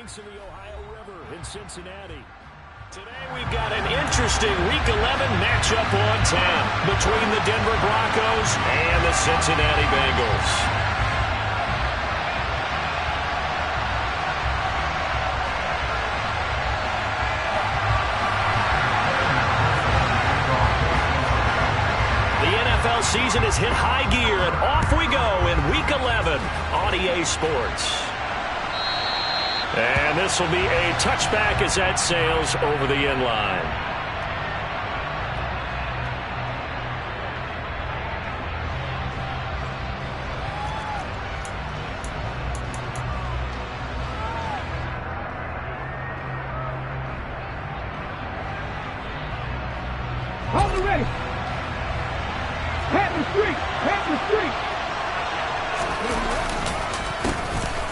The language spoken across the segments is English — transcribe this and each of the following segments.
banks of the Ohio River in Cincinnati. Today we've got an interesting Week 11 matchup on tap between the Denver Broncos and the Cincinnati Bengals. The NFL season has hit high gear, and off we go in Week 11 on EA Sports. And this will be a touchback as that sails over the end line. Hold it ready. Pat the street. Pat the street.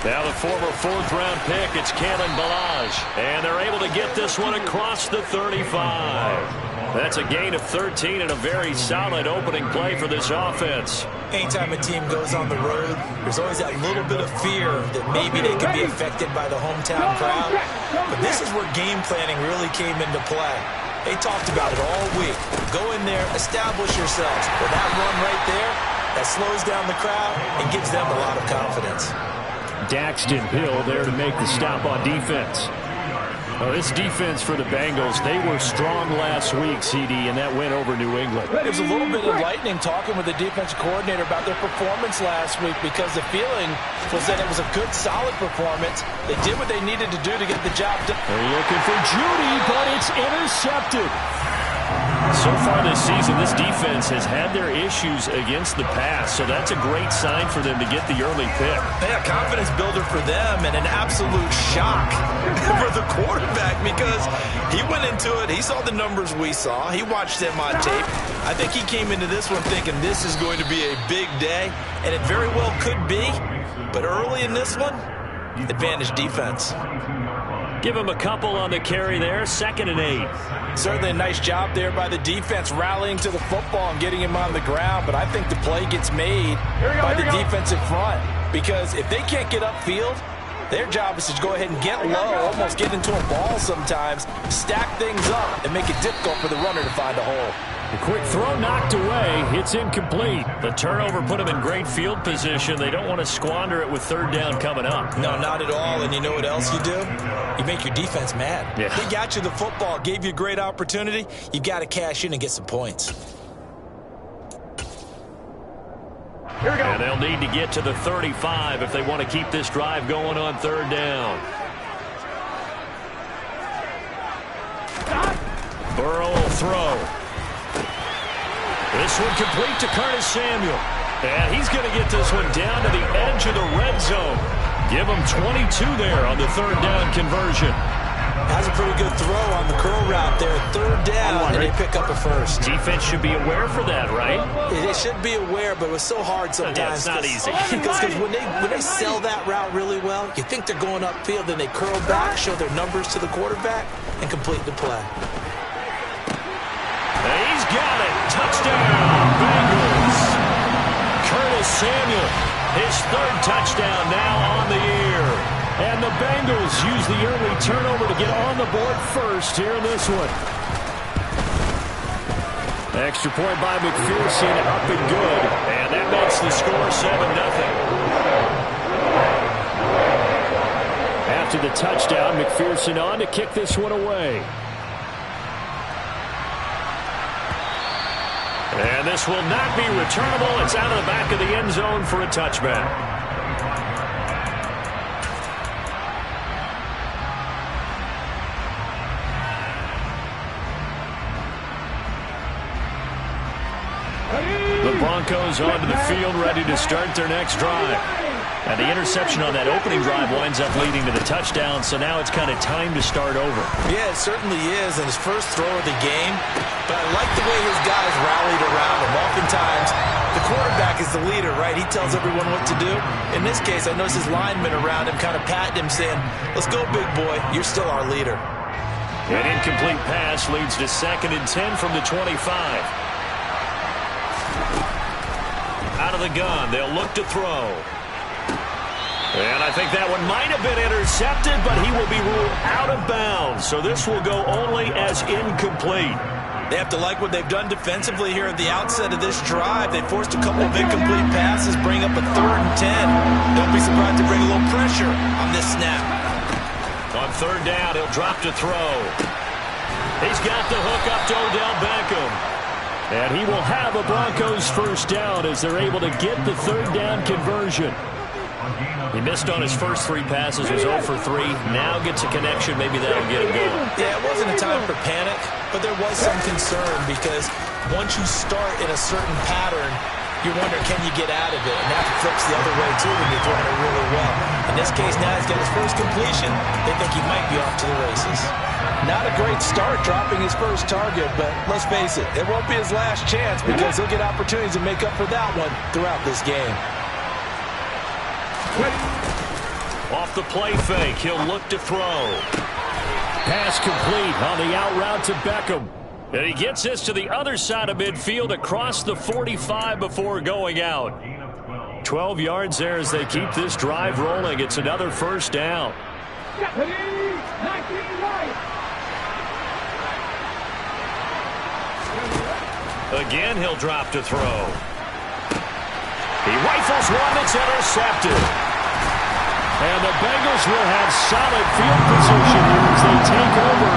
Now the former fourth-round pick, it's Kalen Ballage. And they're able to get this one across the 35. That's a gain of 13 and a very solid opening play for this offense. Anytime a team goes on the road, there's always that little bit of fear that maybe they could be affected by the hometown crowd. But this is where game planning really came into play. They talked about it all week. Go in there, establish yourselves. With that run right there, that slows down the crowd and gives them a lot of confidence. Daxton Hill there to make the stop on defense. Well, this defense for the Bengals, they were strong last week, CD, and that went over New England. There's a little bit of lightning talking with the defensive coordinator about their performance last week because the feeling was that it was a good, solid performance. They did what they needed to do to get the job done. They're looking for Judy, but it's intercepted. So far this season, this defense has had their issues against the pass, so that's a great sign for them to get the early pick. Yeah, confidence builder for them and an absolute shock for the quarterback because he went into it. He saw the numbers we saw. He watched them on tape. I think he came into this one thinking this is going to be a big day, and it very well could be. But early in this one, advantage defense. Give him a couple on the carry there, 2nd and 8. Certainly a nice job there by the defense rallying to the football and getting him on the ground, but I think the play gets made by the defensive front because if they can't get upfield, their job is to go ahead and get low, almost get into a ball sometimes, stack things up, and make it difficult for the runner to find a hole. The quick throw knocked away. It's incomplete. The turnover put them in great field position. They don't want to squander it with 3rd down coming up. No, not at all. And you know what else you do? You make your defense mad. Yeah. They got you the football, gave you a great opportunity. You got to cash in and get some points. Here we go. And they'll need to get to the 35 if they want to keep this drive going on 3rd down. Burrow will throw. This one complete to Curtis Samuel. And he's going to get this one down to the edge of the red zone. Give him 22 there on the 3rd down conversion. That's a pretty good throw on the curl route there. 3rd down, and they pick up a first. Defense should be aware for that, right? They should be aware, but it was so hard sometimes. Yeah, it's not easy. Because when they sell that route really well, you think they're going upfield, then they curl back, show their numbers to the quarterback, and complete the play. He's got it. Touchdown, Bengals. Curtis Samuel, his 3rd touchdown now on the year. And the Bengals use the early turnover to get on the board first here in this one. Extra point by McPherson, up and good. And that makes the score 7-0. After the touchdown, McPherson on to kick this one away. And this will not be returnable. It's out of the back of the end zone for a touchback. The Broncos onto the field, ready to start their next drive. And the interception on that opening drive winds up leading to the touchdown, so now it's kind of time to start over. Yeah, it certainly is, and his first throw of the game. But I like the way his guys rallied around him. Oftentimes, the quarterback is the leader, right? He tells everyone what to do. In this case, I noticed his linemen around him kind of patting him, saying, let's go, big boy. You're still our leader. An incomplete pass leads to 2nd and 10 from the 25. Out of the gun, they'll look to throw. And I think that one might have been intercepted, but he will be ruled out of bounds. So this will go only as incomplete. They have to like what they've done defensively here at the outset of this drive. They forced a couple of incomplete passes, bring up a 3rd and 10. Don't be surprised to bring a little pressure on this snap. On 3rd down, he'll drop to throw. He's got the hook up to Odell Beckham. And he will have a Broncos first down as they're able to get the 3rd down conversion. He missed on his first 3 passes, was 0 for 3. Now gets a connection. Maybe that'll get him going. Yeah, it wasn't a time for panic, but there was some concern because once you start in a certain pattern, you wonder, can you get out of it? And that flips the other way, too, when you're throwing it really well. In this case, now he's got his first completion. They think he might be off to the races. Not a great start dropping his first target, but let's face it, it won't be his last chance because he'll get opportunities to make up for that one throughout this game. Off the play fake, he'll look to throw. Pass complete on the out route to Beckham. And he gets this to the other side of midfield across the 45 before going out. 12 yards there as they keep this drive rolling. It's another first down. Again, he'll drop to throw. He rifles one that's intercepted. And the Bengals will have solid field position here as they take over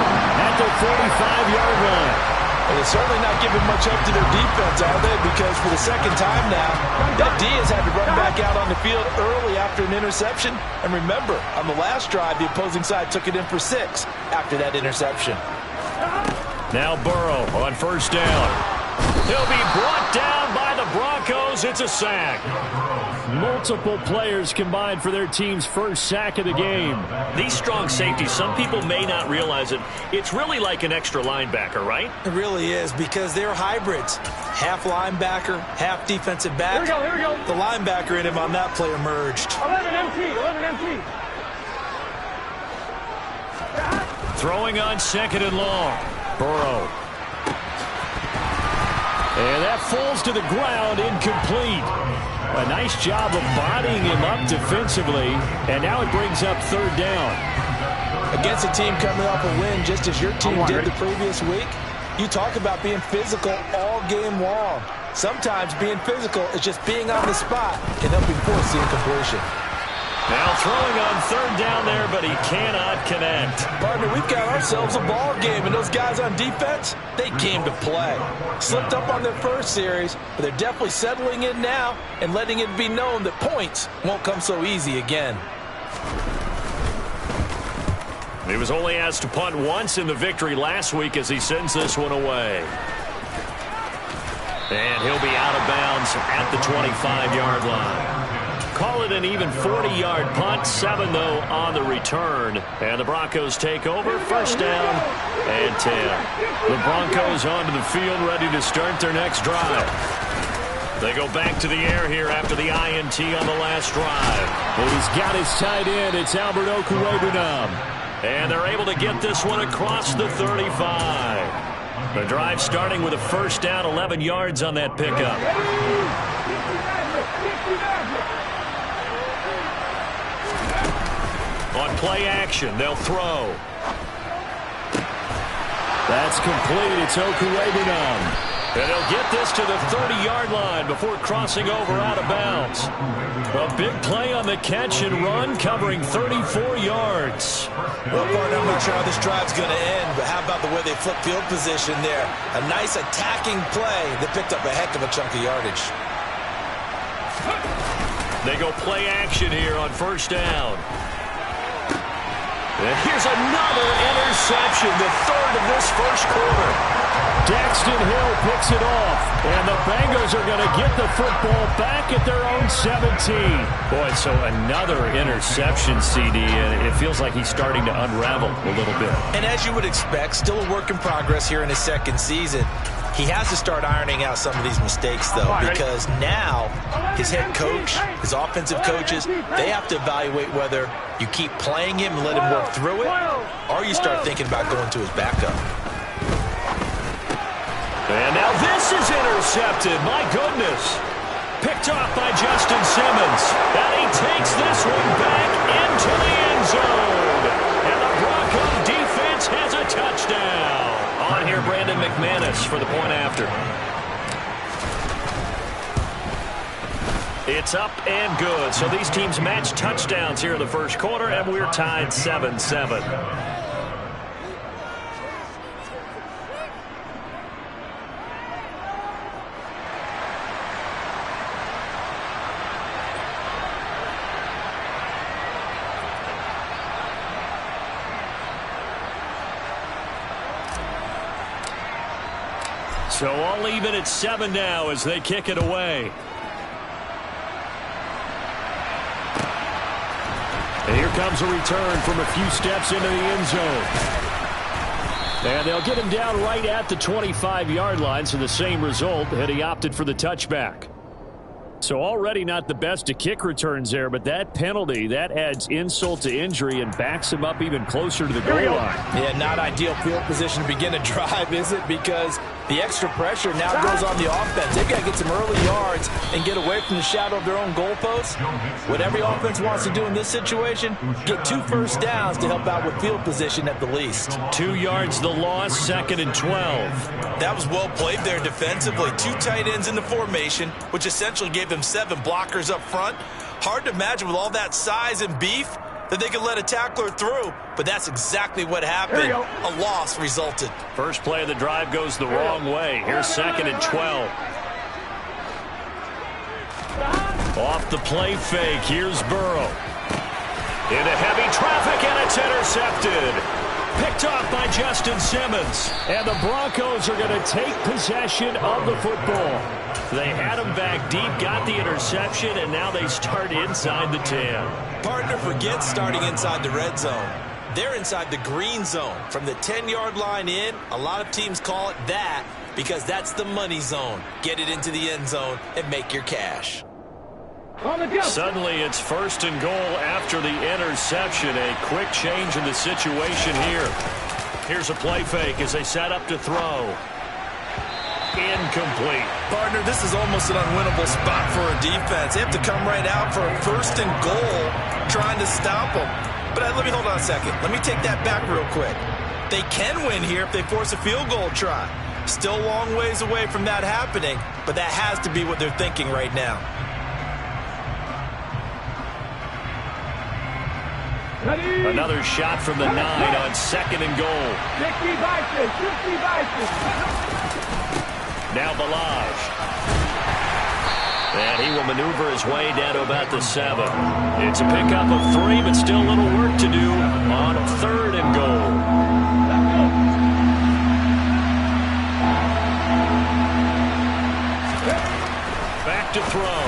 at the 45-yard line. Well, they're certainly not giving much up to their defense, are they? Because for the second time now, that D has had to run back out on the field early after an interception. And remember, on the last drive, the opposing side took it in for 6 after that interception. Now Burrow on first down. He'll be brought down by the Broncos. It's a sack. Multiple players combined for their team's first sack of the game. These strong safeties, some people may not realize it. It's really like an extra linebacker, right? It really is because they're hybrids. Half linebacker, half defensive back. Here we go. The linebacker in him on that play emerged. 11 MT. Throwing on 2nd and long. Burrow. And that falls to the ground, incomplete. A nice job of bodying him up defensively, and now it brings up 3rd down. Against a team coming off a win just as your team did the previous week, you talk about being physical all game long. Sometimes being physical is just being on the spot and helping force the incompletion. Now throwing on 3rd down there, but he cannot connect. Partner, we've got ourselves a ball game, and those guys on defense, they came to play. Slipped up on their first series, but they're definitely settling in now and letting it be known that points won't come so easy again. He was only asked to punt once in the victory last week as he sends this one away. And he'll be out of bounds at the 25-yard line. Call it an even 40-yard punt, 7, though, on the return. And the Broncos take over, first down and 10. The Broncos onto the field, ready to start their next drive. They go back to the air here after the INT on the last drive. And he's got his tight end. It's Albert Okwuegbunam. And they're able to get this one across the 35. The drive starting with a first down, 11 yards on that pickup. On play action, they'll throw. That's complete. It's Okwuegbunam. And he'll get this to the 30-yard line before crossing over out of bounds. A big play on the catch and run, covering 34 yards. Well, partner, I'm not sure how this drive's going to end, but how about the way they flip field position there? A nice attacking play that picked up a heck of a chunk of yardage. They go play action here on first down. And here's another interception, the 3rd of this first quarter. Daxton Hill picks it off, and the Bengals are going to get the football back at their own 17. Boy, so another interception, CD, and it feels like he's starting to unravel a little bit. And as you would expect, still a work in progress here in his second season. He has to start ironing out some of these mistakes, though, because now his head coach, his offensive coaches, they have to evaluate whether you keep playing him and let him work through it, or you start thinking about going to his backup. And now this is intercepted. My goodness. Picked off by Justin Simmons. And he takes this one back into the end zone. And the Bronco defense has a touchdown. On here, Brandon McManus for the point after. It's up and good. So these teams match touchdowns here in the first quarter, and we're tied 7-7. So all even at 7 now as they kick it away. And here comes a return from a few steps into the end zone. And they'll get him down right at the 25-yard line, so the same result had he opted for the touchback. So already not the best of kick returns there, but that penalty, that adds insult to injury and backs him up even closer to the goal line. Yeah, not ideal field position to begin a drive, is it? Because the extra pressure now goes on the offense. They've got to get some early yards and get away from the shadow of their own goalposts. What every offense wants to do in this situation, get 2 first downs to help out with field position at the least. 2 yards the loss, 2nd and 12. That was well played there defensively. 2 tight ends in the formation, which essentially gave them 7 blockers up front. Hard to imagine with all that size and beef that they could let a tackler through, but that's exactly what happened. A loss resulted. First play of the drive goes the wrong way. Here's 2nd and 12. Off the play fake, here's Burrow. Into heavy traffic, and it's intercepted. Picked off by Justin Simmons. And the Broncos are going to take possession of the football. They had him back deep, got the interception, and now they start inside the 10. Partner, forget starting inside the red zone. They're inside the green zone. From the 10-yard line in, a lot of teams call it that because that's the money zone. Get it into the end zone and make your cash. Suddenly it's 1st and goal after the interception. A quick change in the situation here. Here's a play fake as they set up to throw. Incomplete. Partner, this is almost an unwinnable spot for a defense. They have to come right out for a 1st and goal trying to stop them. But let me hold on a second. Let me take that back real quick. They can win here if they force a field goal try. Still a long ways away from that happening, but that has to be what they're thinking right now. Another shot from the 9 on 2nd and goal. Now Balaj. And he will maneuver his way down to about the 7. It's a pickup of 3, but still a little work to do on 3rd and goal. Back to throw.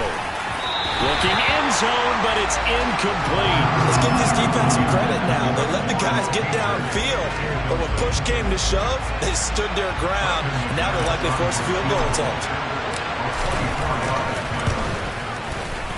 Looking end zone, but it's incomplete. Let's give this defense some credit now. They let the guys get downfield, but when push came to shove, they stood their ground. Now they're likely to force a field goal attempt.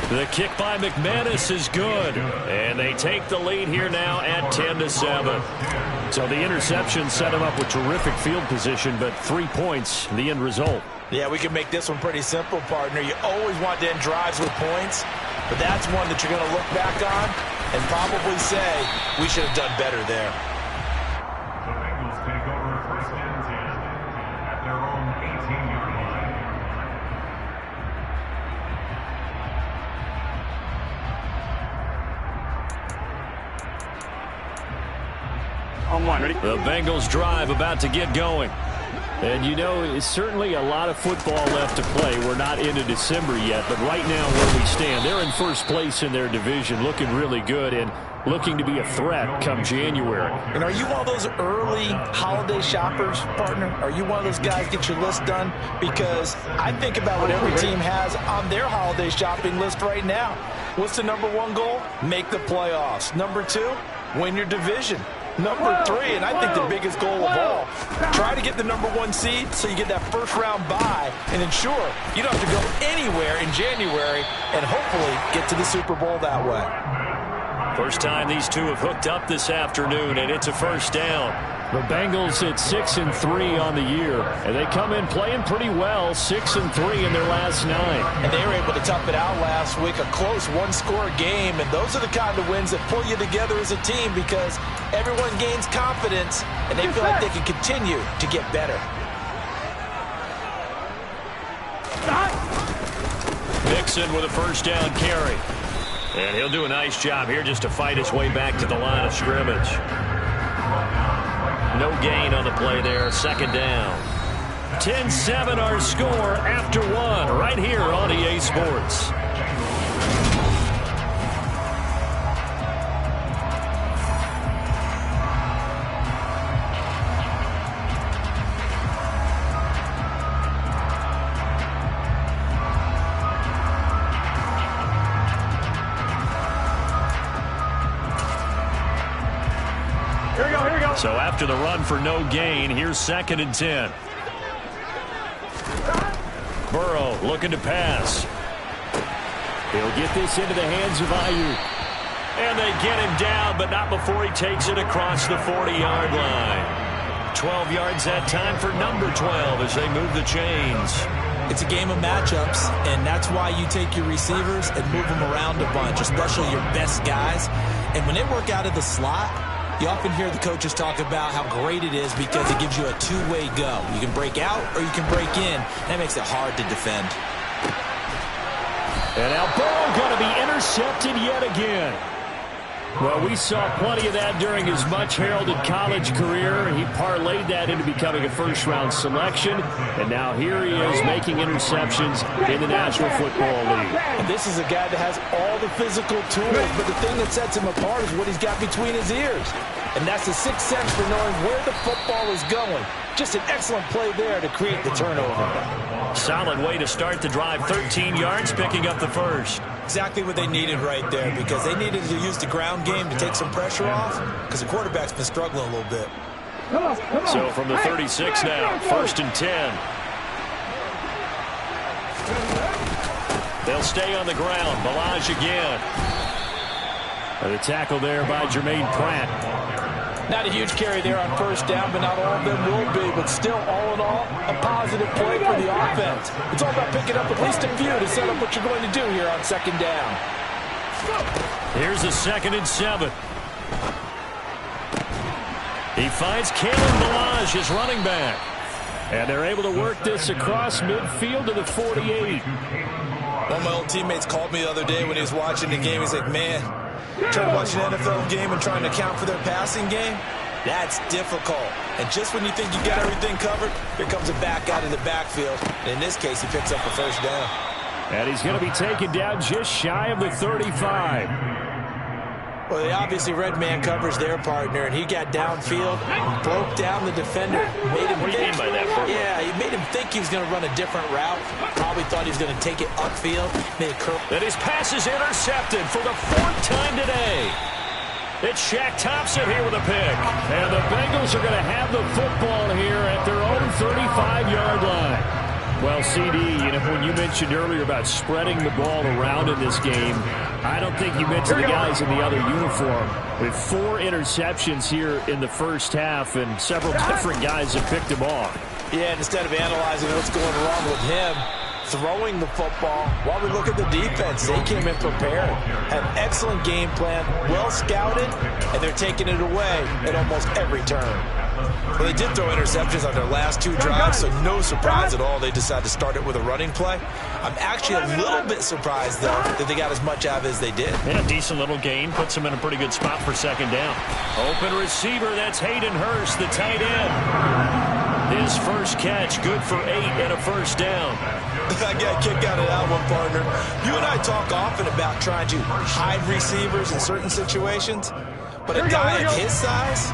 The kick by McManus is good, and they take the lead here now at 10-7. So the interception set him up with terrific field position, but 3 points, the end result. Yeah, we can make this one pretty simple, partner. You always want to end drives with points, but that's one that you're going to look back on and probably say, we should have done better there. The Bengals take over 1st and 10 at their own 18-yard line. On 1, ready? The Bengals drive about to get going. And you know, it's certainly a lot of football left to play. We're not into December yet, but right now where we stand, they're in 1st place in their division, looking really good and looking to be a threat come January. And are you one of those early holiday shoppers, partner? Are you one of those guys get your list done? Because I think about what every team has on their holiday shopping list right now. What's the #1 goal? Make the playoffs. #2, win your division. #3, and I think the biggest goal of all, try to get the #1 seed so you get that 1st round bye and ensure you don't have to go anywhere in January and hopefully get to the Super Bowl that way. First time these two have hooked up this afternoon, and it's a first down. The Bengals at 6-3 on the year, and they come in playing pretty well, 6-3 in their last 9. And they were able to tough it out last week, a close one-score game, and those are the kind of wins that pull you together as a team because everyone gains confidence, and they feel like they can continue to get better. Mixon with a first down carry. And he'll do a nice job here just to fight his way back to the line of scrimmage. No gain on the play there, second down. 10-7 our score after 1 right here on EA Sports. So after the run for no gain, here's 2nd and 10. Burrow looking to pass. He'll get this into the hands of Ayuk. And they get him down, but not before he takes it across the 40-yard line. 12 yards that time for number 12 as they move the chains. It's a game of matchups, and that's why you take your receivers and move them around a bunch, especially your best guys. And when they work out of the slot, you often hear the coaches talk about how great it is because it gives you a two-way go. You can break out or you can break in. That makes it hard to defend. And now Burrow going to be intercepted yet again. Well, we saw plenty of that during his much-heralded college career. He parlayed that into becoming a first-round selection, and now here he is making interceptions in the National Football League. And this is a guy that has all the physical tools, but the thing that sets him apart is what he's got between his ears. And that's the sixth sense for knowing where the football is going. Just an excellent play there to create the turnover. Solid way to start the drive, 13 yards, picking up the first. Exactly what they needed right there because they needed to use the ground game to take some pressure off because the quarterback's been struggling a little bit. So from the 36 now, 1st and 10. They'll stay on the ground. Balaj again. And the tackle there by Jermaine Pratt. Not a huge carry there on first down, but not all of them will be. But still, all in all, a positive play for the offense. It's all about picking up at least a few to set up what you're going to do here on 2nd down. Here's the 2nd and 7. He finds Kalen Balaj, his running back. And they're able to work this across midfield to the 48. One of my old teammates called me the other day when he was watching the game. He's like, man, trying to watch an NFL game and trying to account for their passing game, that's difficult. And just when you think you got everything covered, here comes a back out of the backfield. And in this case, he picks up a first down. And he's going to be taken down just shy of the 35. Well, they obviously red man covers their partner, and he got downfield, broke down the defender, made him What do you mean by that, Bert? Yeah, he made him think he was going to run a different route. Probably thought he was going to take it upfield, made a curl. And his pass is intercepted for the 4th time today. It's Shaq Thompson here with a pick. And the Bengals are going to have the football here at their own 35-yard line. Well, CD, when you mentioned earlier about spreading the ball around in this game, I don't think you mentioned the guys in the other uniform. With 4 interceptions here in the first half, and several different guys have picked them off. Yeah, and instead of analyzing what's going wrong with him, throwing the football, while we look at the defense, they came in prepared, had an excellent game plan, well scouted, and they're taking it away at almost every turn. Well, they did throw interceptions on their last 2 drives, so no surprise at all they decided to start it with a running play. I'm actually a little bit surprised, though, that they got as much out of it as they did. And a decent little gain puts them in a pretty good spot for 2nd down. Open receiver, that's Hayden Hurst, the tight end. His first catch, good for 8 and a first down. I got a kick out of that one, partner. You and I talk often about trying to hide receivers in certain situations, but a guy at his size,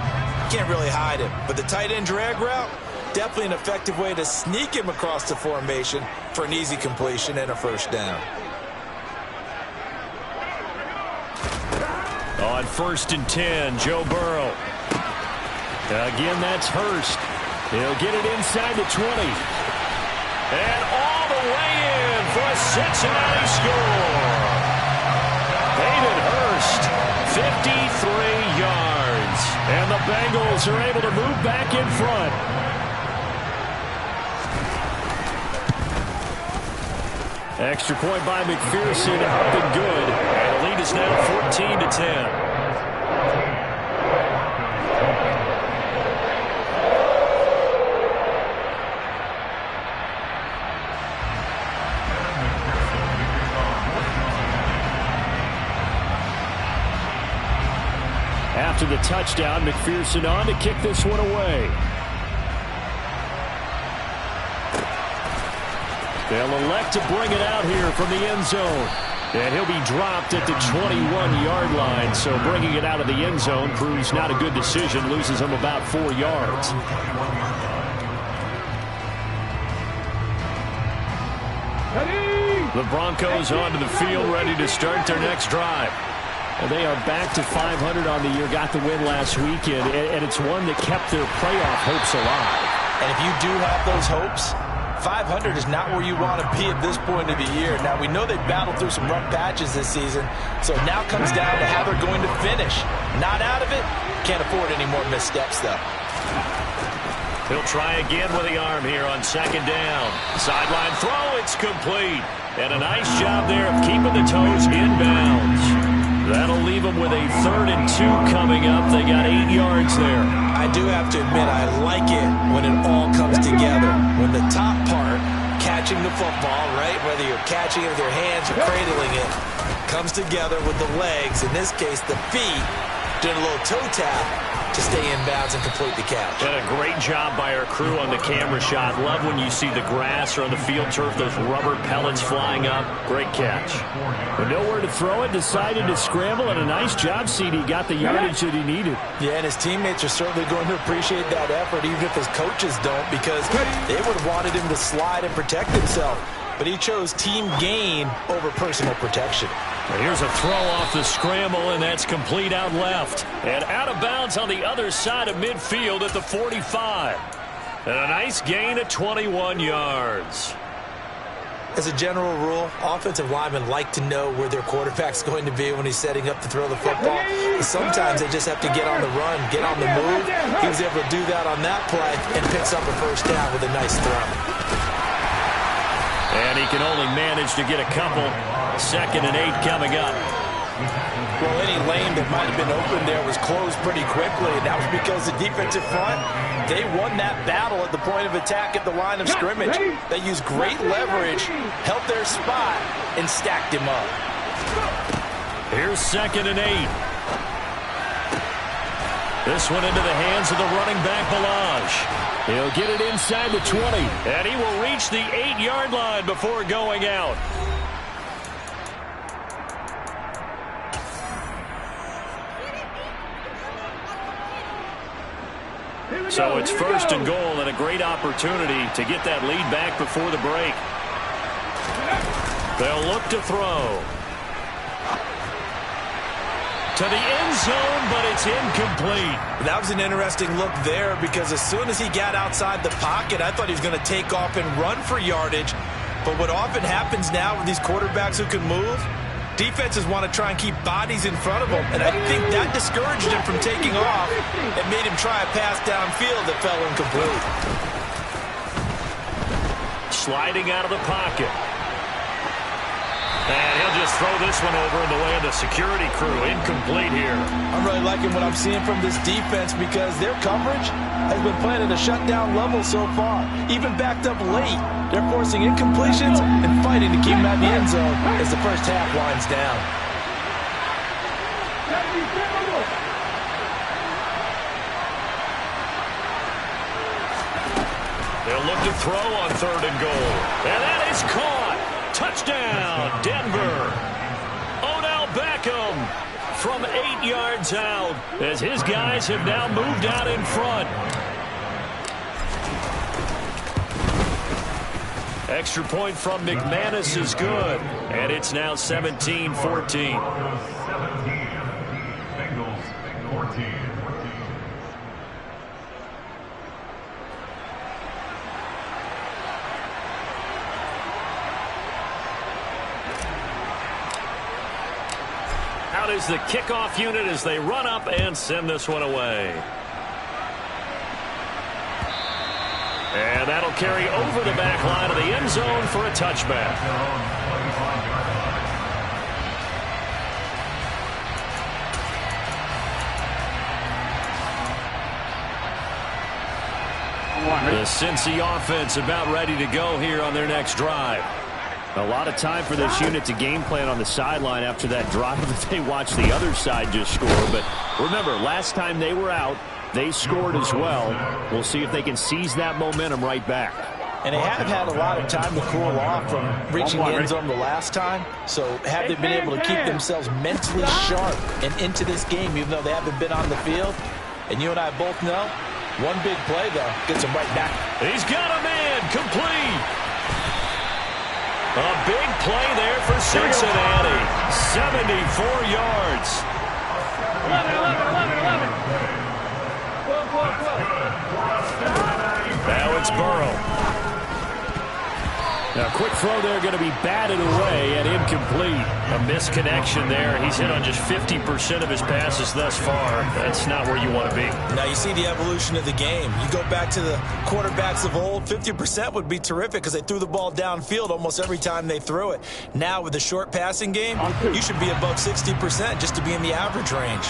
can't really hide him. But the tight end drag route, definitely an effective way to sneak him across the formation for an easy completion and a first down. On 1st and 10, Joe Burrow. Again, that's Hurst. He'll get it inside the 20. And all the way in for a Cincinnati score. Hayden Hurst yards. And the Bengals are able to move back in front. Extra point by McPherson, up and good. And the lead is now 14-10. After the touchdown, McPherson on to kick this one away. They'll elect to bring it out here from the end zone. And he'll be dropped at the 21-yard line. So bringing it out of the end zone proves not a good decision. Loses him about 4 yards. The Broncos onto the field, ready to start their next drive. Well, they are back to 500 on the year, got the win last weekend, and it's one that kept their playoff hopes alive. And if you do have those hopes, 500 is not where you want to be at this point of the year. Now, we know they battled through some rough patches this season, so it now comes down to how they're going to finish. Not out of it, can't afford any more missteps, though. He'll try again with the arm here on second down. Sideline throw, it's complete. And a nice job there of keeping the toes inbounds. That'll leave them with a 3rd and 2 coming up. They got 8 yards there. I do have to admit, I like it when it all comes together. When the top part, catching the football, right, whether you're catching it with your hands or cradling it, comes together with the legs, in this case the feet, doing a little toe tap to stay in bounds and complete the catch. And a great job by our crew on the camera shot. Love when you see the grass or on the field turf, those rubber pellets flying up. Great catch. But nowhere to throw it, decided to scramble, and a nice job, CD. Got the yardage that he needed. Yeah, and his teammates are certainly going to appreciate that effort, even if his coaches don't, because they would have wanted him to slide and protect himself. But he chose team gain over personal protection. And here's a throw off the scramble, and that's complete out left. And out of bounds on the other side of midfield at the 45. And a nice gain of 21 yards. As a general rule, offensive linemen like to know where their quarterback's going to be when he's setting up to throw the football. Sometimes they just have to get on the run, get on the move. He was able to do that on that play and picks up a first down with a nice throw. And he can only manage to get a couple. 2nd and 8 coming up. Well, any lane that might have been open there was closed pretty quickly, and that was because the defensive front, they won that battle at the point of attack at the line of scrimmage. They used great leverage, held their spot, and stacked him up. Here's 2nd and 8. This one into the hands of the running back, Balaj. He'll get it inside the 20. And he will reach the 8-yard line before going out. So it's 1st and goal, and a great opportunity to get that lead back before the break. They'll look to throw. To the end zone, but it's incomplete. That was an interesting look there, because as soon as he got outside the pocket, I thought he was going to take off and run for yardage. But what often happens now with these quarterbacks who can move, defenses want to try and keep bodies in front of them, and I think that discouraged him from taking off and made him try a pass downfield that fell incomplete. Sliding out of the pocket. And he'll just throw this one over in the way of the security crew. Incomplete here. I'm really liking what I'm seeing from this defense, because their coverage has been playing at a shutdown level so far. Even backed up late, they're forcing incompletions and fighting to keep them at the end zone as the first half winds down. They'll look to throw on 3rd and goal. And that is caught. Touchdown, Denver. Odell Beckham from 8 yards out, as his guys have now moved out in front. Extra point from McManus is good, and it's now 17-14. Bengals 14. is the kickoff unit as they run up and send this one away. And that'll carry over the back line of the end zone for a touchback. The Cincy offense about ready to go here on their next drive. A lot of time for this unit to game plan on the sideline after that drive that they watched the other side just score. But remember, last time they were out, they scored as well. We'll see if they can seize that momentum right back. And they have had a lot of time to cool off from reaching the end zone the last time. So have they been able to keep themselves mentally sharp and into this game, even though they haven't been on the field? And you and I both know, one big play, though, gets them right back. He's got a man, complete. A big play there for Cincinnati. 74 yards. 11. Now it's Burrow. Now, quick throw there going to be batted away and incomplete. A misconnection there. He's hit on just 50% of his passes thus far. That's not where you want to be. Now you see the evolution of the game. You go back to the quarterbacks of old, 50% would be terrific because they threw the ball downfield almost every time they threw it. Now with the short passing game, you should be above 60% just to be in the average range.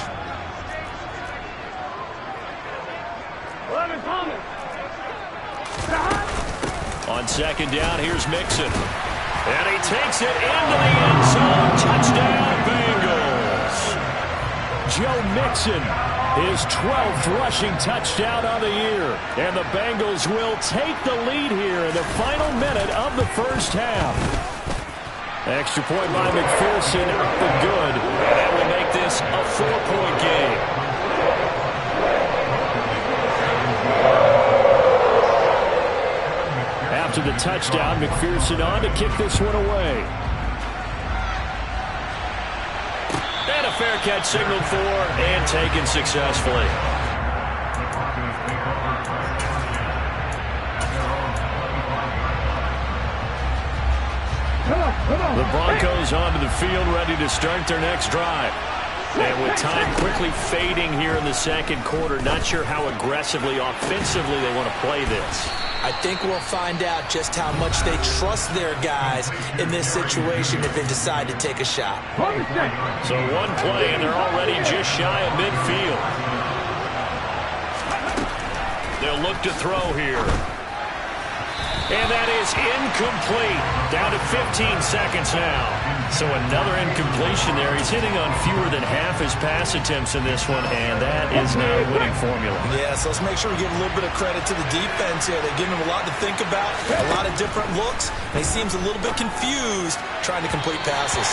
On second down, here's Mixon. And he takes it into the end zone. Touchdown, Bengals. Joe Mixon, his 12th rushing touchdown on the year. And the Bengals will take the lead here in the final minute of the first half. Extra point by McPherson, up and good. And that will make this a 4-point game. After the touchdown, McPherson on to kick this one away. And a fair catch signaled for and taken successfully. The Broncos onto the field ready to start their next drive. And with time quickly fading here in the second quarter, not sure how aggressively, offensively they want to play this. I think we'll find out just how much they trust their guys in this situation if they decide to take a shot. So one play, and they're already just shy of midfield. They'll look to throw here. And that is incomplete. Down to 15 seconds now. So another incompletion there. He's hitting on fewer than half his pass attempts in this one, and that is not a winning formula. Yeah, so let's make sure we give a little bit of credit to the defense here. They're giving him a lot to think about, a lot of different looks, and he seems a little bit confused trying to complete passes.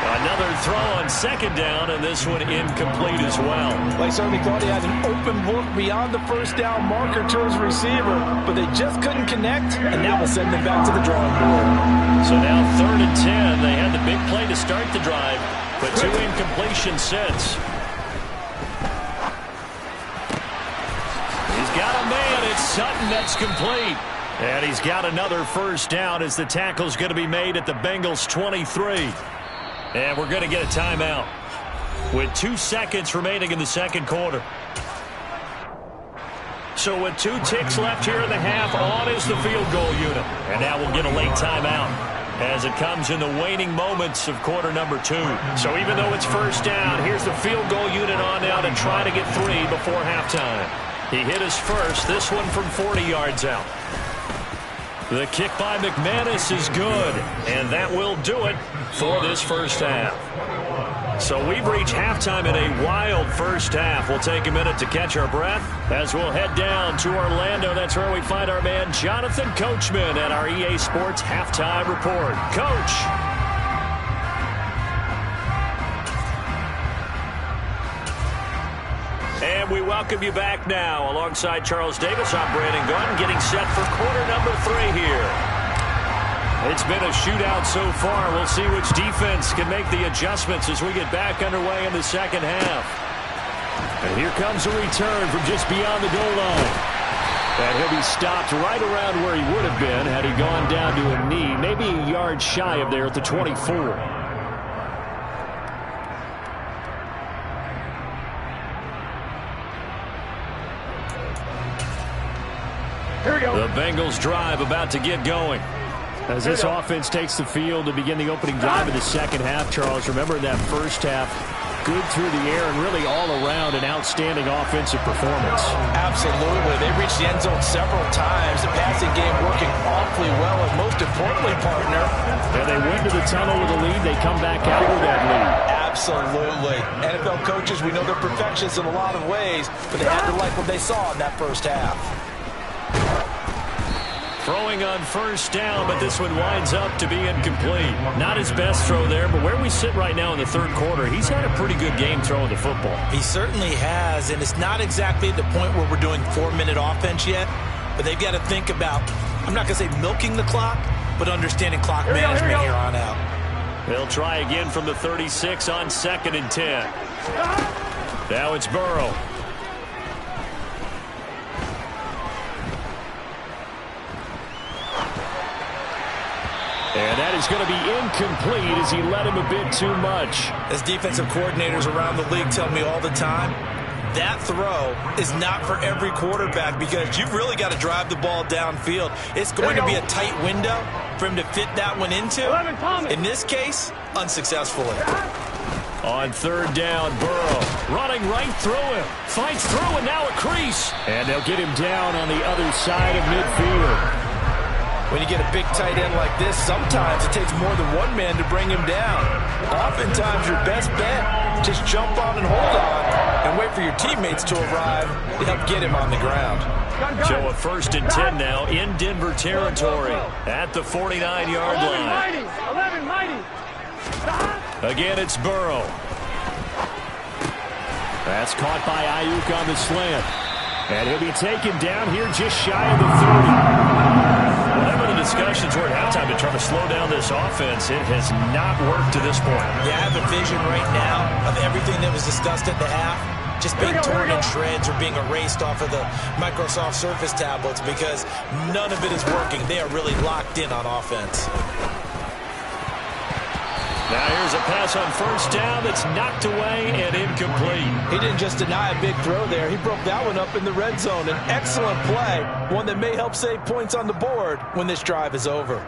Another throw on second down, and this one incomplete as well. They certainly thought he had an open look beyond the first down marker to his receiver, but they just couldn't connect, and that will send them back to the drawing board. So now 3rd and 10. They had the big play to start the drive, but 2 incompletions since. He's got a man. It's Sutton that's complete. And he's got another first down as the tackle's going to be made at the Bengals 23. And we're going to get a timeout with 2 seconds remaining in the second quarter. So with 2 ticks left here in the half, on is the field goal unit. And now we'll get a late timeout as it comes in the waning moments of quarter number 2. So even though it's first down, here's the field goal unit on now to try to get 3 before halftime. He hit his first, this one from 40 yards out. The kick by McManus is good, and that will do it for this first half. So we've reached halftime in a wild first half. We'll take a minute to catch our breath as we'll head down to Orlando. That's where we find our man Jonathan Coachman at our EA Sports Halftime Report. Coach. And we welcome you back now. Alongside Charles Davis, I'm Brandon Gunn, getting set for quarter number 3 here. It's been a shootout so far. We'll see which defense can make the adjustments as we get back underway in the second half. And here comes a return from just beyond the goal line. And he'll be stopped right around where he would have been had he gone down to a knee, maybe a yard shy of there at the 24. Here we go. The Bengals drive about to get going. As this offense takes the field to begin the opening drive of the second half, Charles, remember in that first half, good through the air and really all around an outstanding offensive performance. Absolutely. They reached the end zone several times. The passing game working awfully well, and most importantly, partner. And they went to the tunnel with a lead. They come back out with that lead. Absolutely. NFL coaches, we know they're perfectionists in a lot of ways, but they had to like what they saw in that first half. Throwing on first down, but this one winds up to be incomplete. Not his best throw there, but where we sit right now in the third quarter, he's had a pretty good game throwing the football. He certainly has, and it's not exactly at the point where we're doing 4-minute offense yet, but they've got to think about, I'm not going to say milking the clock, but understanding clock management here on out. They'll try again from the 36 on 2nd and 10. Now it's Burrow. And that is going to be incomplete as he led him a bit too much. As defensive coordinators around the league tell me all the time, that throw is not for every quarterback because you've really got to drive the ball downfield. It's going to be a tight window for him to fit that one into. In this case, unsuccessfully. On 3rd down, Burrow running right through him. Fights through and now a crease. And they'll get him down on the other side of midfield. When you get a big tight end like this, sometimes it takes more than one man to bring him down. Oftentimes, your best bet, just jump on and hold on and wait for your teammates to arrive to help get him on the ground. So a 1st and 10 now in Denver territory at the 49-yard line. 11 mighty. Again, it's Burrow. That's caught by Ayuk on the slant. And he'll be taken down here just shy of the 30. Whatever the discussions were at halftime to try to slow down this offense, it has not worked to this point. Yeah, I have a vision right now of everything that was discussed at the half just being torn in shreds or being erased off of the Microsoft Surface tablets because none of it is working. They are really locked in on offense. Now here's a pass on 1st down that's knocked away and incomplete. He didn't just deny a big throw there. He broke that one up in the red zone. An excellent play, one that may help save points on the board when this drive is over.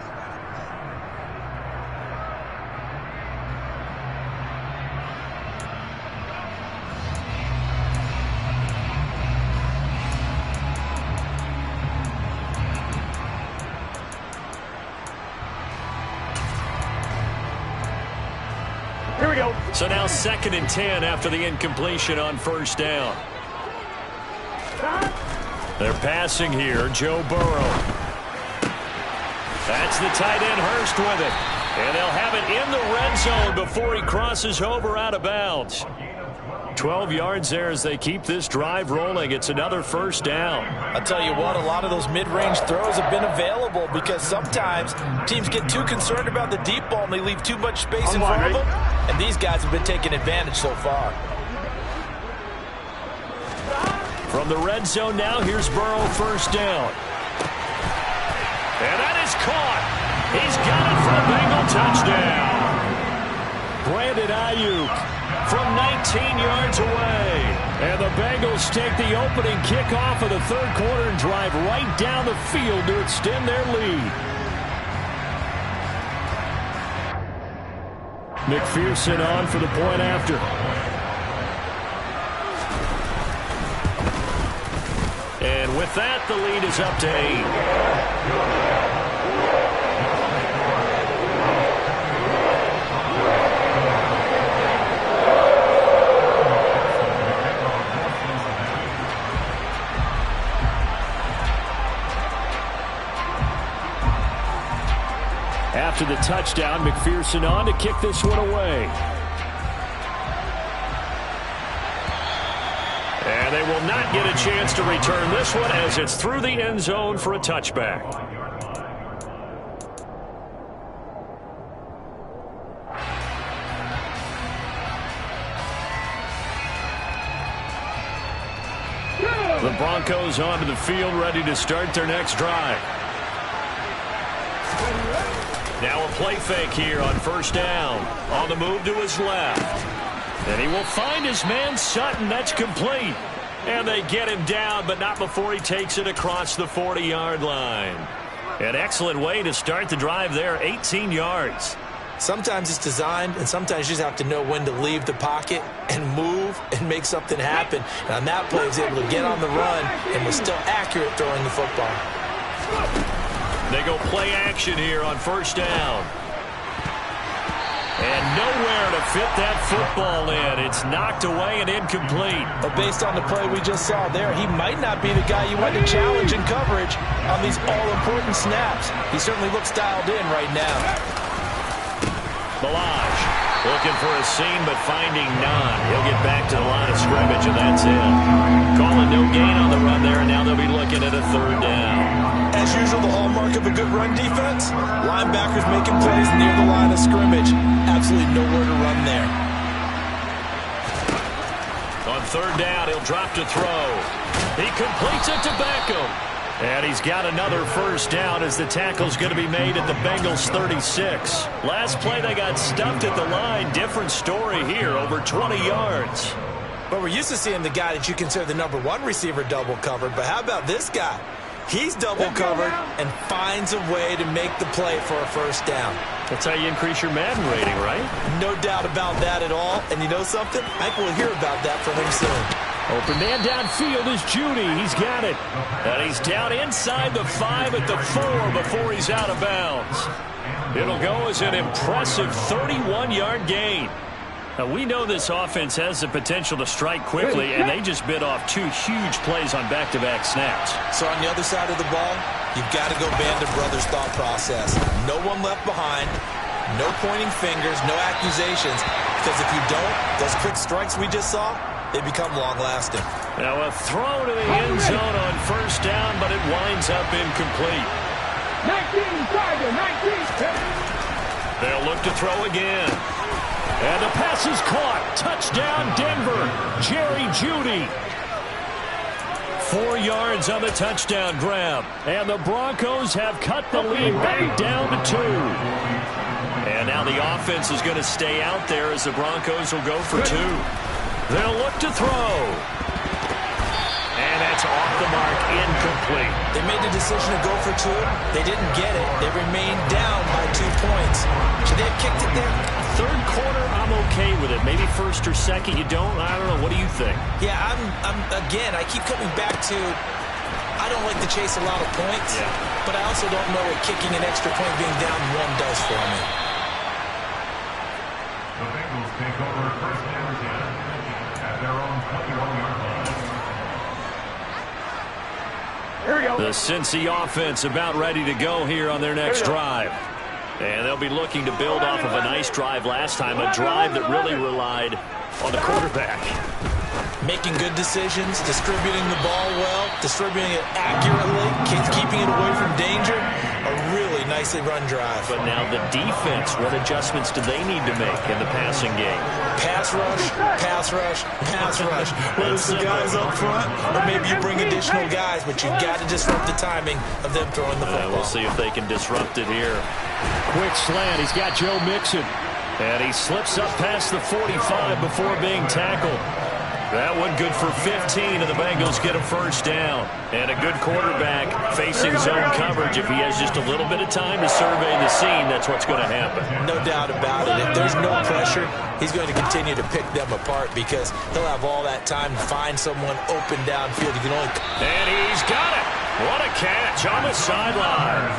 Here we go. So now 2nd and 10 after the incompletion on 1st down. They're passing here, Joe Burrow. That's the tight end Hurst with it. And they'll have it in the red zone before he crosses over out of bounds. 12 yards there as they keep this drive rolling. It's another 1st down. I'll tell you what, a lot of those mid-range throws have been available because sometimes teams get too concerned about the deep ball and they leave too much space in front of them. And these guys have been taking advantage so far. From the red zone now, here's Burrow 1st down. And that is caught. He's got it for a Bengal touchdown. Brandon Ayuk from 19 yards away. And the Bengals take the opening kickoff of the third quarter and drive right down the field to extend their lead. McPherson on for the point after. And with that, the lead is up to 8. After the touchdown, McPherson on to kick this one away. And they will not get a chance to return this one as it's through the end zone for a touchback. The Broncos onto the field ready to start their next drive. Now a play fake here on 1st down. On the move to his left. And he will find his man Sutton. That's complete. And they get him down, but not before he takes it across the 40-yard line. An excellent way to start the drive there, 18 yards. Sometimes it's designed, and sometimes you just have to know when to leave the pocket and move and make something happen. And on that play, he was able to get on the run and was still accurate throwing the football. They go play action here on first down. And nowhere to fit that football in. It's knocked away and incomplete. But based on the play we just saw there, he might not be the guy you want to challenge in coverage on these all-important snaps. He certainly looks dialed in right now. Balaj looking for a seam, but finding none. He'll get back to the line of scrimmage, and that's it. Calling no gain on the run there, and now they'll be looking at a third down. As usual, the hallmark of a good run defense, linebackers making plays near the line of scrimmage. Absolutely nowhere to run there. On third down, he'll drop to throw. He completes it to Beckham. And he's got another first down as the tackle's going to be made at the Bengals 36. Last play, they got stuffed at the line. Different story here, over 20 yards. But we're used to seeing the guy that you consider the #1 receiver double covered. But how about this guy? He's double covered and finds a way to make the play for a first down. That's how you increase your Madden rating, right? No doubt about that at all. And you know something? I think we'll hear about that from him soon. Open man downfield is Judy. He's got it. And he's down inside the 5 at the 4 before he's out of bounds. It'll go as an impressive 31-yard gain. Now, we know this offense has the potential to strike quickly, and they just bit off 2 huge plays on back-to-back snaps. So on the other side of the ball, you've got to go Band of Brothers thought process. No one left behind, no pointing fingers, no accusations, because if you don't, those quick strikes we just saw, they become long-lasting. Now a throw to the end zone on first down, but it winds up incomplete. 19 Tiger, 19. They'll look to throw again. And the pass is caught. Touchdown, Denver. Jerry Jeudy. 4 yards on the touchdown grab. And the Broncos have cut the lead back down to 2. And now the offense is going to stay out there as the Broncos will go for 2. They'll look to throw. And that's off the mark, incomplete. They made the decision to go for 2. They didn't get it. They remained down by 2 points. Should they have kicked it there? Third quarter, I'm okay with it. Maybe first or second, you don't? I don't know. What do you think? Yeah, again, I keep coming back to, I don't like to chase a lot of points, but I also don't know what kicking an extra point being down 1 does for me. The Bengals take over first and 10 at their own 21-yard line. Here we go. The Cincy offense about ready to go here on their next drive. And they'll be looking to build off of a nice drive last time, a drive that really relied on the quarterback. Making good decisions, distributing the ball well, distributing it accurately, keeping it away from danger. A really nicely run drive. But now the defense, what adjustments do they need to make in the passing game? Pass rush, pass rush, pass rush. Whether it's the guys up front, or maybe you bring additional guys, but you've got to disrupt the timing of them throwing the football. We'll see if they can disrupt it here. Quick slant. He's got Joe Mixon. And he slips up past the 45 before being tackled. That one good for 15, and the Bengals get a first down. And a good quarterback facing zone coverage. If he has just a little bit of time to survey the scene, that's what's going to happen. No doubt about it. If there's no pressure, he's going to continue to pick them apart because he'll have all that time to find someone open downfield. And he's got it. What a catch on the sideline.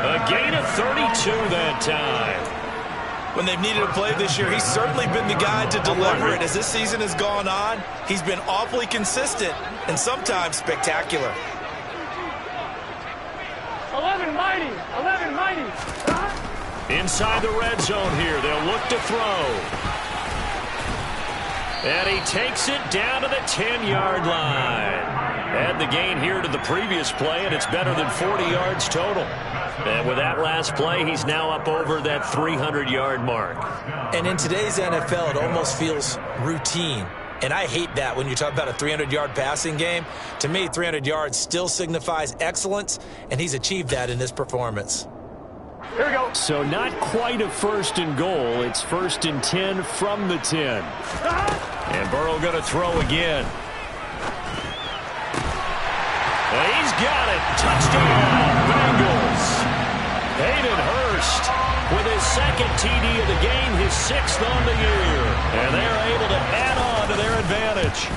A gain of 32 that time. When they've needed a play this year, he's certainly been the guy to deliver it. As this season has gone on, he's been awfully consistent and sometimes spectacular. 11 mighty. 11 mighty. Inside the red zone here, they'll look to throw. And he takes it down to the 10-yard line. Add the gain here to the previous play, and it's better than 40 yards total. And with that last play, he's now up over that 300-yard mark. And in today's NFL, it almost feels routine. And I hate that when you talk about a 300-yard passing game. To me, 300 yards still signifies excellence, and he's achieved that in this performance. Here we go. So not quite a first and goal. It's first and 10 from the 10. And Burrow going to throw again. And he's got it. Touchdown, Bengals. Hayden Hurst with his second TD of the game, his 6th on the year. And they're able to add on to their advantage.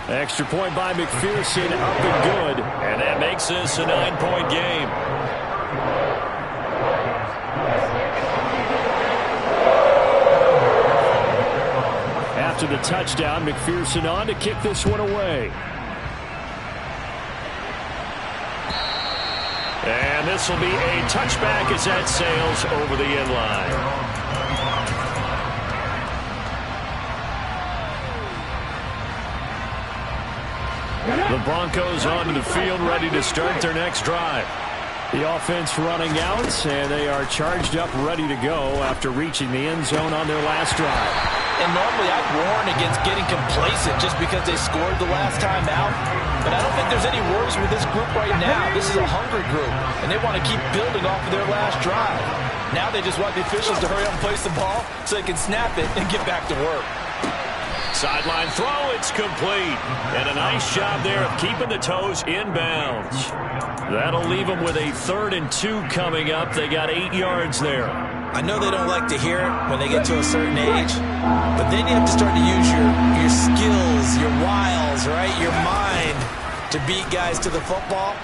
Extra point by McPherson, up and good. And that makes this a 9-point game. After the touchdown, McPherson on to kick this one away. And this will be a touchback as that sails over the end line. The Broncos onto the field, ready to start their next drive. The offense running out, and they are charged up, ready to go after reaching the end zone on their last drive. And normally I'd warn against getting complacent just because they scored the last time out. But I don't think there's any worries with this group right now. This is a hungry group, and they want to keep building off of their last drive. Now they just want the officials to hurry up and place the ball so they can snap it and get back to work. Sideline throw, it's complete. And a nice job there of keeping the toes in bounds. That'll leave them with a 3rd and 2 coming up. They got 8 yards there. I know they don't like to hear it when they get to a certain age, but then you have to start to use your skills, your wiles, right, your mind to beat guys to the football.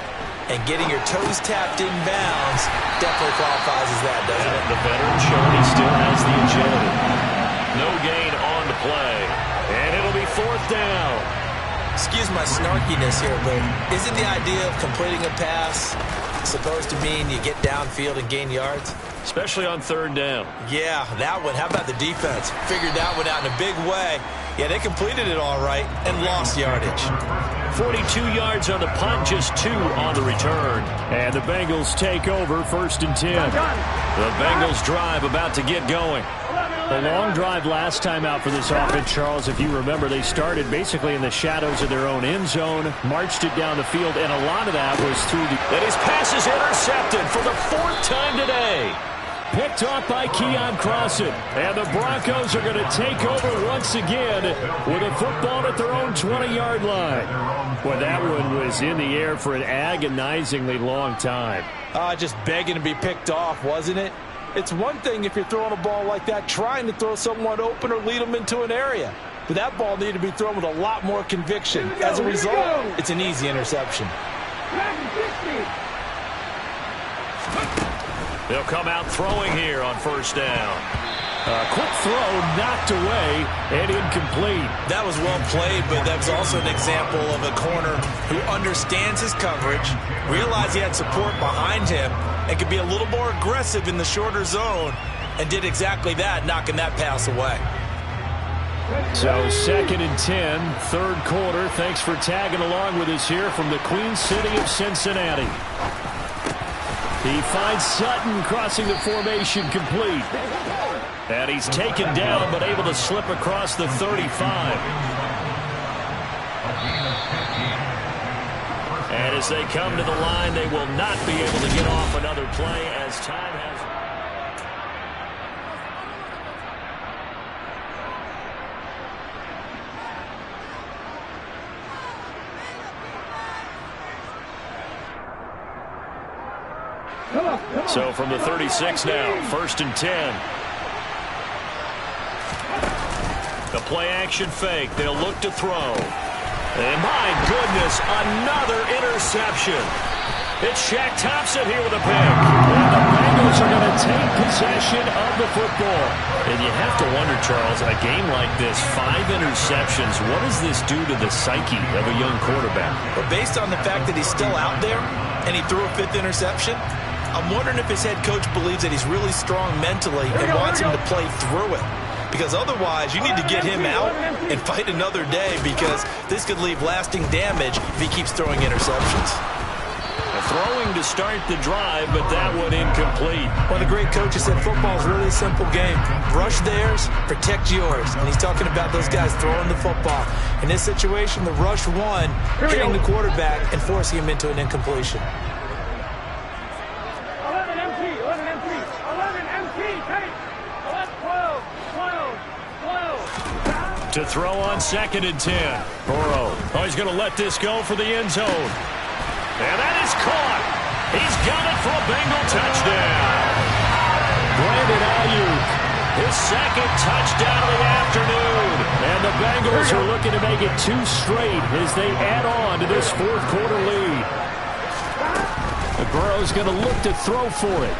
And getting your toes tapped in bounds definitely qualifies as that, doesn't it? The veteran showing he still has the agility. No gain on the play. And it'll be 4th down. Excuse my snarkiness here, but isn't the idea of completing a pass supposed to mean you get downfield and gain yards? Especially on 3rd down. Yeah, that one. How about the defense? Figured that one out in a big way. Yeah, they completed it all right and lost yardage. 42 yards on the punt, just 2 on the return. And the Bengals take over, 1st and 10. The Bengals drive about to get going. A long drive last time out for this offense, Charles. If you remember, they started basically in the shadows of their own end zone, marched it down the field, and a lot of that was through the... And his pass is intercepted for the 4th time today. Picked off by Keon Crossan. And the Broncos are going to take over once again with a football at their own 20-yard line. Well, that one was in the air for an agonizingly long time. Just begging to be picked off, wasn't it? It's one thing if you're throwing a ball like that, trying to throw someone open or lead them into an area. But that ball needed to be thrown with a lot more conviction. As a result, it's an easy interception. They'll come out throwing here on 1st down. Quick throw knocked away and incomplete. That was well played, but that was also an example of a corner who understands his coverage, realized he had support behind him, and could be a little more aggressive in the shorter zone, and did exactly that, knocking that pass away. So 2nd and 10, 3rd quarter. Thanks for tagging along with us here from the Queen City of Cincinnati. He finds Sutton crossing the formation complete. And he's taken down but able to slip across the 35. And as they come to the line, they will not be able to get off another play as time has... So from the 36 now, 1st and 10. The play-action fake. They'll look to throw. And my goodness, another interception. It's Shaq Thompson here with a pick. And the Bengals are going to take possession of the football. And you have to wonder, Charles, a game like this, 5 interceptions, what does this do to the psyche of a young quarterback? But based on the fact that he's still out there and he threw a 5th interception, I'm wondering if his head coach believes that he's really strong mentally and wants him to play through it. Because otherwise, you need to get him out and fight another day, because this could leave lasting damage if he keeps throwing interceptions. Throwing to start the drive, but that one incomplete. One of the great coaches said football is really a simple game. Rush theirs, protect yours. And he's talking about those guys throwing the football. In this situation, the rush one, hitting the quarterback and forcing him into an incompletion. To throw on 2nd and 10. Burrow. Oh, he's going to let this go for the end zone. And that is caught. He's got it for a Bengal touchdown. Brandon Ayuk, his 2nd touchdown of the afternoon. And the Bengals are looking to make it 2 straight as they add on to this 4th quarter lead. Burrow's going to look to throw for it.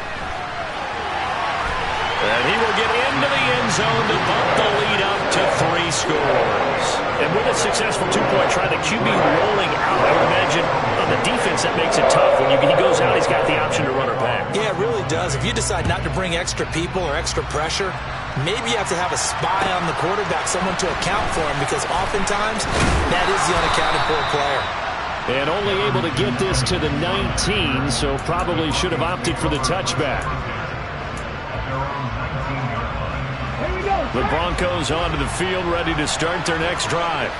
And he will get into the end zone to bump the lead up to 3 scores. And with a successful 2-point try, the QB rolling out, I would imagine on the defense that makes it tough. When he goes out, he's got the option to run or pass. Yeah, it really does. If you decide not to bring extra people or extra pressure, maybe you have to have a spy on the quarterback, someone to account for him, because oftentimes that is the unaccounted for player. And only able to get this to the 19, so probably should have opted for the touchback. The Broncos onto the field, ready to start their next drive.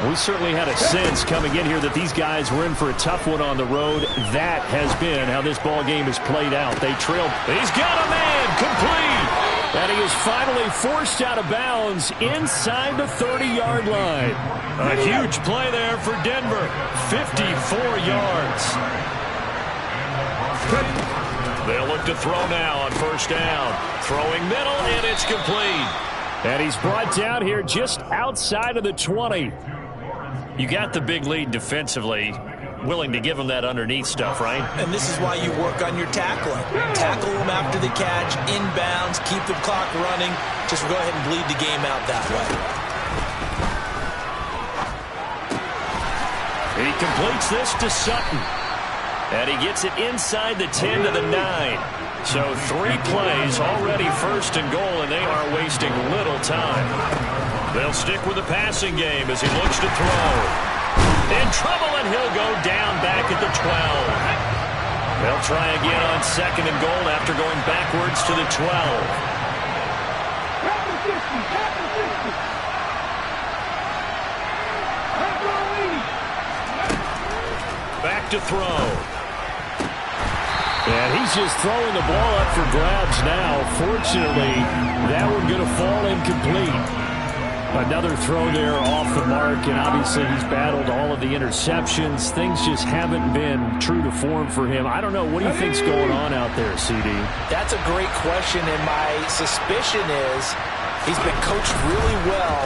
We certainly had a sense coming in here that these guys were in for a tough one on the road. That has been how this ball game has played out. They trailed. He's got a man, complete. And he is finally forced out of bounds inside the 30-yard line. A huge play there for Denver. 54 yards. They'll look to throw now on 1st down. Throwing middle, and it's complete. And he's brought down here just outside of the 20. You got the big lead defensively. Willing to give him that underneath stuff, right? And this is why you work on your tackling. Tackle him after the catch, inbounds, keep the clock running. Just go ahead and bleed the game out that way. He completes this to Sutton. And he gets it inside the 10 to the 9. So 3 plays, already 1st and goal, and they are wasting little time. They'll stick with the passing game as he looks to throw. In trouble, and he'll go down back at the 12. They'll try again on 2nd and goal after going backwards to the 12. Back to throw. And he's just throwing the ball up for grabs now. Fortunately, that one going to fall incomplete. Another throw there off the mark, and obviously he's battled all of the interceptions. Things just haven't been true to form for him. I don't know. What do you think's going on out there, CD? That's a great question, and my suspicion is he's been coached really well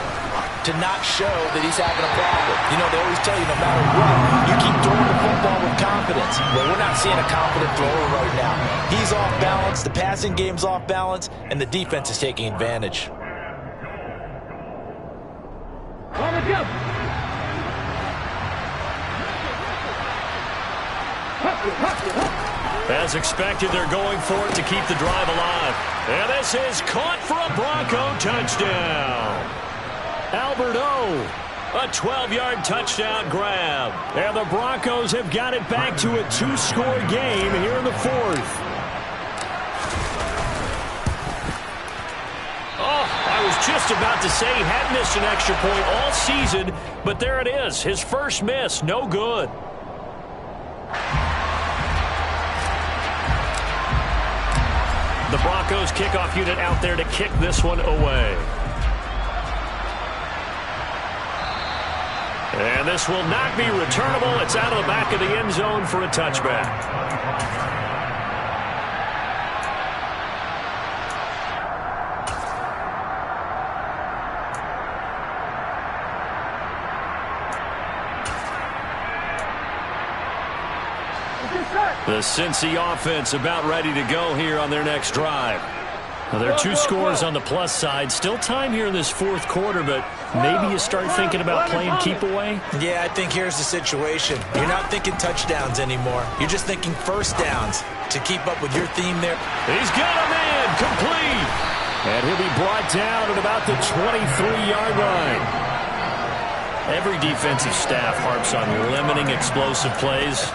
to not show that he's having a problem. You know, they always tell you no matter what, you keep throwing the football with confidence. Well, we're not seeing a confident thrower right now. He's off balance, the passing game's off balance, and the defense is taking advantage. As expected, they're going for it to keep the drive alive. And this is caught for a Bronco touchdown. Albert O, a 12-yard touchdown grab. And the Broncos have got it back to a 2-score game here in the 4th. Oh, I was just about to say he hadn't missed an extra point all season, but there it is. His first miss, no good. The Broncos kickoff unit out there to kick this one away. And this will not be returnable. It's out of the back of the end zone for a touchback. The Cincy offense about ready to go here on their next drive. Well, there are 2 scores on the plus side. Still time here in this 4th quarter, but maybe you start thinking about playing keep away? Yeah, I think here's the situation. You're not thinking touchdowns anymore. You're just thinking 1st downs to keep up with your theme there. He's got a man, complete. And he'll be brought down at about the 23-yard line. Every defensive staff harps on limiting explosive plays.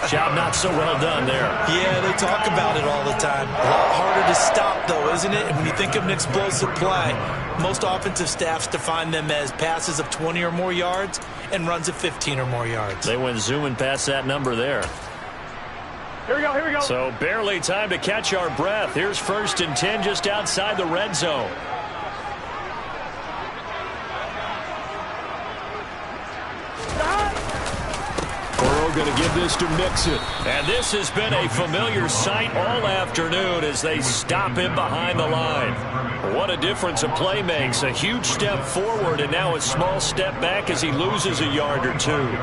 Job not so well done there. Yeah, they talk about it all the time. A lot harder to stop, though, isn't it? And when you think of an explosive play, most offensive staffs define them as passes of 20 or more yards and runs of 15 or more yards. They went zooming past that number there. Here we go, here we go. So barely time to catch our breath. Here's 1st and 10 just outside the red zone. going to give this to Mixon. And this has been a familiar sight all afternoon as they stop him behind the line. What a difference a play makes. A huge step forward and now a small step back as he loses a yard or two.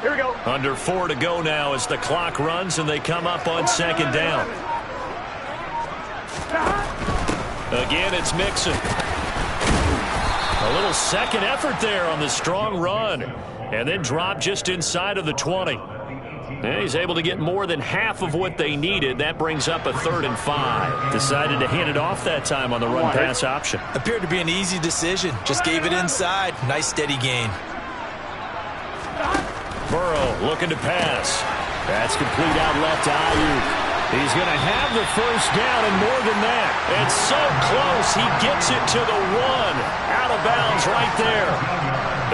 Here we go. Under 4 to go now as the clock runs and they come up on second down. Again, it's Mixon. A little second effort there on the strong run. And then drop just inside of the 20. And he's able to get more than half of what they needed. That brings up a 3rd and 5. Decided to hand it off that time on the run-pass option. Appeared to be an easy decision. Just gave it inside. Nice steady gain. Burrow looking to pass. That's complete out left to Ayuk. He's going to have the first down and more than that. It's so close. He gets it to the 1. Out of bounds right there.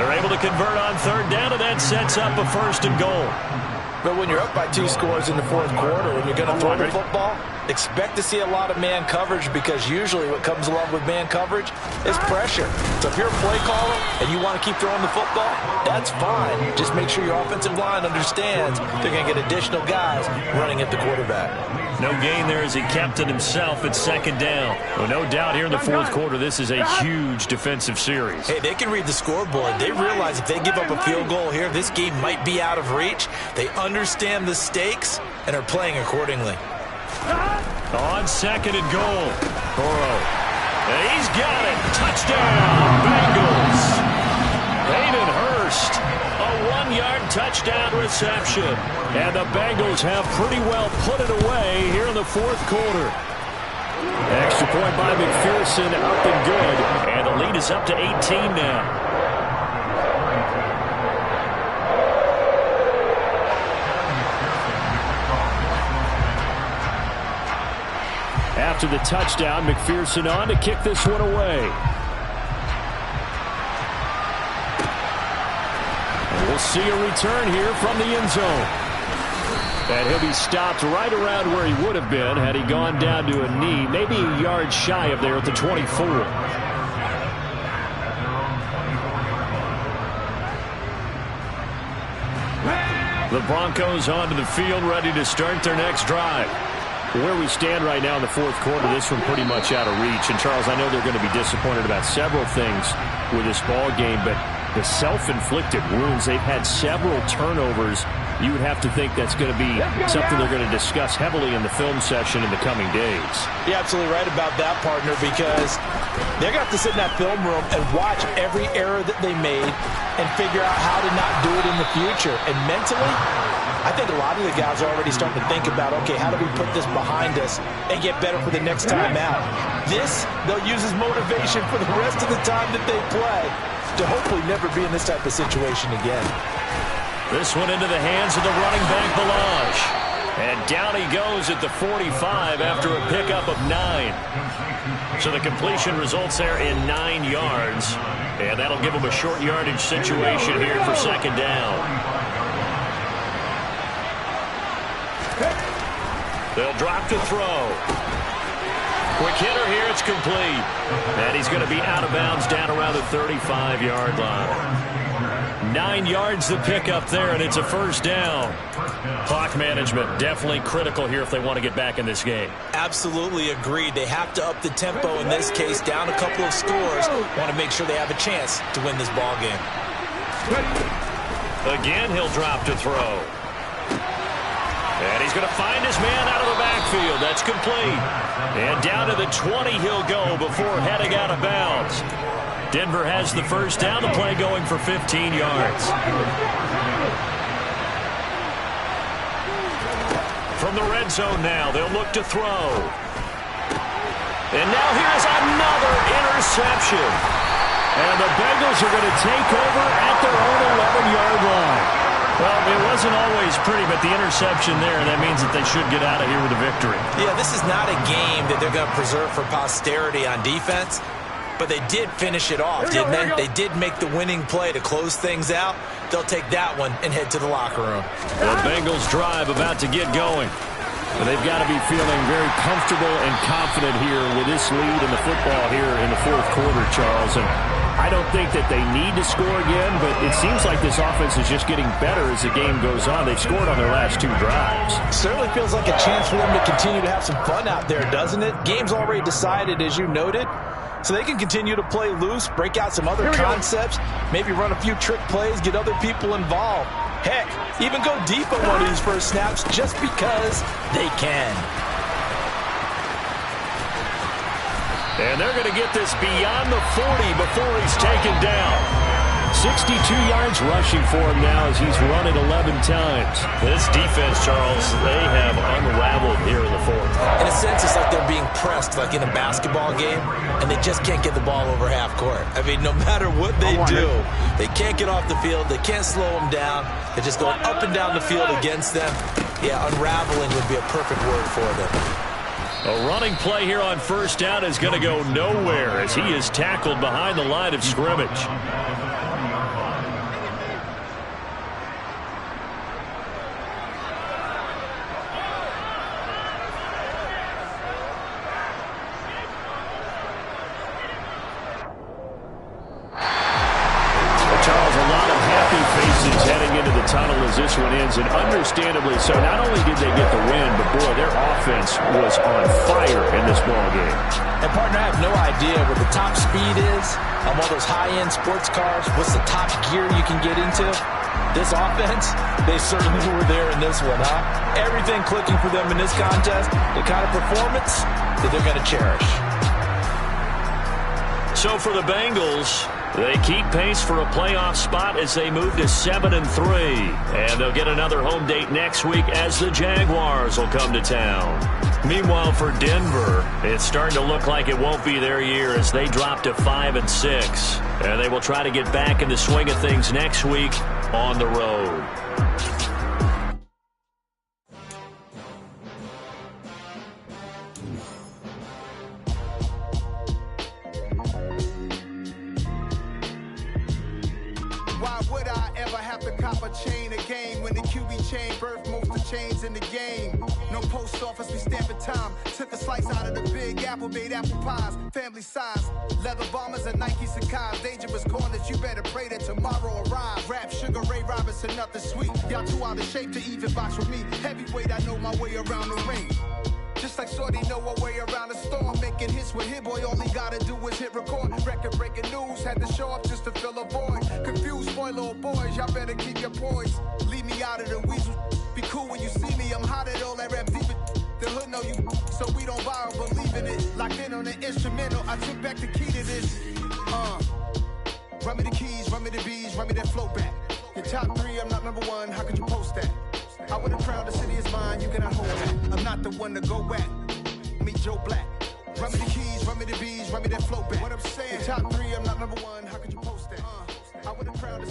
They're able to convert on 3rd down, and that sets up a 1st and goal. But when you're up by 2 scores in the 4th quarter, when you're going to throw the football, expect to see a lot of man coverage because usually what comes along with man coverage is pressure. So if you're a play caller and you want to keep throwing the football, that's fine. Just make sure your offensive line understands they're going to get additional guys running at the quarterback. No gain there as he kept it himself at 2nd down. Well, no doubt here in the 4th quarter, this is a huge defensive series. Hey, they can read the scoreboard. They realize if they give up a field goal here, this game might be out of reach. They understand the stakes and are playing accordingly. On 2nd and goal. Burrow. He's got it. Touchdown, Bengals. Hayden Hurst. A 1-yard touchdown reception. And the Bengals have pretty well put it away here in the 4th quarter. Extra point by McPherson, up and good. And the lead is up to 18 now. After the touchdown, McPherson on to kick this one away. And we'll see a return here from the end zone. And he'll be stopped right around where he would have been had he gone down to a knee, maybe a yard shy of there at the 24. The Broncos onto the field, ready to start their next drive. Where we stand right now in the 4th quarter, this one pretty much out of reach. And, Charles, I know they're going to be disappointed about several things with this ball game, but the self-inflicted wounds, they've had several turnovers. You would have to think that's going to be something they're going to discuss heavily in the film session in the coming days. You're absolutely right about that, partner, because they're going to have to sit in that film room and watch every error that they made and figure out how to not do it in the future. And mentally, I think a lot of the guys are already starting to think about, okay, how do we put this behind us and get better for the next time out? This, they'll use as motivation for the rest of the time that they play to hopefully never be in this type of situation again. This one into the hands of the running back, Balaj. And down he goes at the 45 after a pickup of 9. So the completion results there in 9 yards. And that'll give him a short yardage situation here for 2nd down. They'll drop to throw. Quick hitter here, it's complete. And he's going to be out of bounds down around the 35-yard line. 9 yards the pickup there, and it's a 1st down. Clock management definitely critical here if they want to get back in this game. Absolutely agreed. They have to up the tempo in this case, down a couple of scores. Want to make sure they have a chance to win this ball game. Again, he'll drop to throw. And he's going to find his man out of the backfield. That's complete. And down to the 20 he'll go before heading out of bounds. Denver has the 1st down, the play going for 15 yards. From the red zone now, they'll look to throw. And now here's another interception. And the Bengals are going to take over at their own 11-yard line. Well, it wasn't always pretty, but the interception there, that means that they should get out of here with a victory. Yeah, this is not a game that they're going to preserve for posterity on defense, but they did finish it off, didn't they? They did make the winning play to close things out. They'll take that one and head to the locker room. The Bengals drive about to get going. And they've got to be feeling very comfortable and confident here with this lead in the football here in the fourth quarter, Charles. And I don't think that they need to score again, but it seems like this offense is just getting better as the game goes on. They've scored on their last 2 drives. Certainly feels like a chance for them to continue to have some fun out there, doesn't it? Game's already decided, as you noted. So they can continue to play loose, break out some other concepts, maybe run a few trick plays, get other people involved. Heck, even go deep on one of these first snaps just because they can. And they're going to get this beyond the 40 before he's taken down. 62 yards rushing for him now as he's run it 11 times. This defense, Charles, they have unraveled here in the fourth. In a sense, it's like they're being pressed like in a basketball game, and they just can't get the ball over half court. I mean, no matter what they do, they can't get off the field. They can't slow them down. They're just going up and down the field against them. Yeah, unraveling would be a perfect word for them. A running play here on first down is going to go nowhere as he is tackled behind the line of scrimmage. Tunnel as this one ends, and understandably so. Not only did they get the win, but boy, their offense was on fire in this ball game. And partner, I have no idea what the top speed is on one of those high-end sports cars. What's the top gear you can get into? This offense, they certainly were there in this one, huh? Everything clicking for them in this contest, the kind of performance that they're going to cherish. So for the Bengals, they keep pace for a playoff spot as they move to 7-3. And they'll get another home date next week as the Jaguars will come to town. Meanwhile, for Denver, it's starting to look like it won't be their year as they drop to 5-6. And they will try to get back in the swing of things next week on the road. In the game, no post office, we stamping time. Took a slice out of the big apple, made apple pies, family size, leather bombers and Nike Sacai's, dangerous corners. You better pray that tomorrow arrives. Rap Sugar Ray Robinson, nothing sweet. Y'all too out of shape to even box with me. Heavyweight, I know my way around the ring. Just like Shorty know her way around the storm. Making hits with Hit Boy, all he gotta do is hit record. Record breaking news, had to show up just to fill a void. Confused boy, little boys, y'all better keep your poise. Leave me out of the weasel. Be cool when you see me, I'm hot at all that rap deep. The hood know you, so we don't borrow, believe in it. Locked in on the instrumental, I took back the key to this. Run me the keys, run me the bees, run me that flow back. Your top 3, I'm not number 1, how could you post that? I would have crowned the city is mine, you cannot hold that. I'm not the one to go at. Meet Joe Black. Run me the keys, run me the bees, run me that flow back. What I'm saying, your top 3, I'm not number 1, how could you post that? I would have crowned the city.